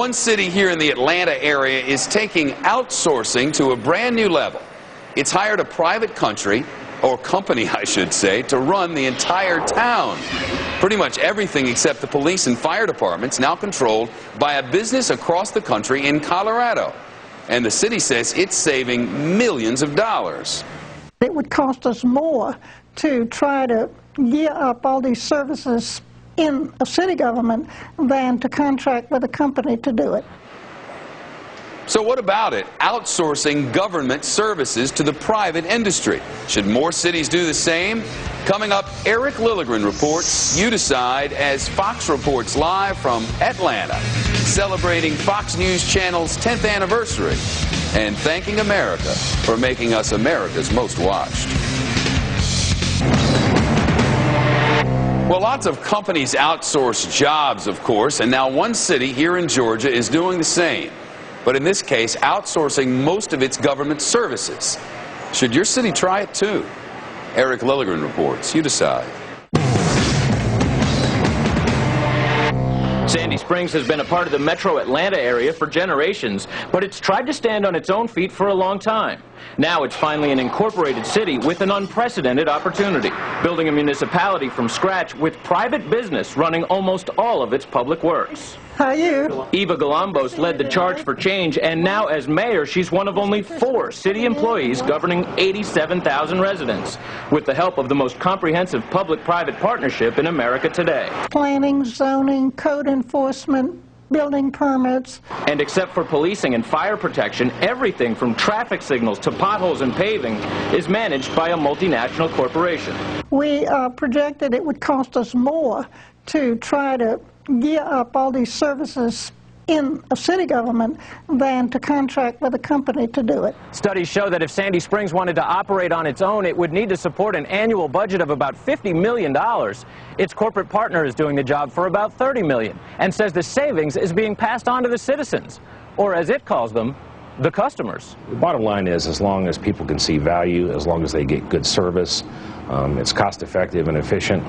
One city here in the Atlanta area is taking outsourcing to a brand new level. It's hired a private company, I should say, to run the entire town. Pretty much everything except the police and fire departments now controlled by a business across the country in Colorado. And the city says it's saving millions of dollars. It would cost us more to try to gear up all these services in a city government than to contract with a company to do it. So what about it? Outsourcing government services to the private industry. Should more cities do the same? Coming up, Eric Lilligren reports, You Decide, as Fox reports live from Atlanta, celebrating Fox News Channel's 10th anniversary and thanking America for making us America's most watched. Well, lots of companies outsource jobs, of course, and now one city here in Georgia is doing the same. But in this case, outsourcing most of its government services. Should your city try it too? Eric Lilligren reports. You decide. Sandy Springs has been a part of the metro Atlanta area for generations, but it's tried to stand on its own feet for a long time. Now it's finally an incorporated city with an unprecedented opportunity, building a municipality from scratch with private business running almost all of its public works. How are you? Eva Galambos led the charge for change, and now as mayor, she's one of only 4 city employees governing 87,000 residents, with the help of the most comprehensive public-private partnership in America today. Planning, zoning, code enforcement, building permits. And except for policing and fire protection, everything from traffic signals to potholes and paving is managed by a multinational corporation. We projected it would cost us more to try to gear up all these services in a city government than to contract with a company to do it. Studies show that if Sandy Springs wanted to operate on its own, it would need to support an annual budget of about $50 million. Its corporate partner is doing the job for about $30 million and says the savings is being passed on to the citizens, or as it calls them, the customers. The bottom line is, as long as people can see value, as long as they get good service, it's cost-effective and efficient,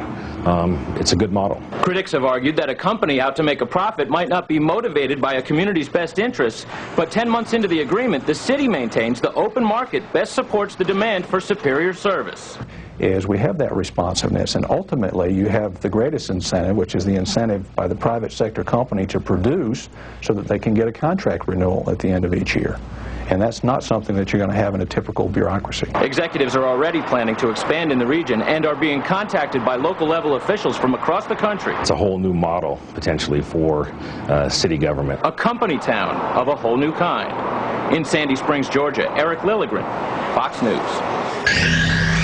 it's a good model. Critics have argued that a company out to make a profit might not be motivated by a community's best interests, but 10 months into the agreement, the city maintains the open market best supports the demand for superior service. Is we have that responsiveness, and ultimately you have the greatest incentive, which is the incentive by the private sector company to produce so that they can get a contract renewal at the end of each year. And that's not something that you're going to have in a typical bureaucracy. Executives are already planning to expand in the region and are being contacted by local level officials from across the country. It's a whole new model, potentially, for city government. A company town of a whole new kind. In Sandy Springs, Georgia, Eric Lilligren, Fox News.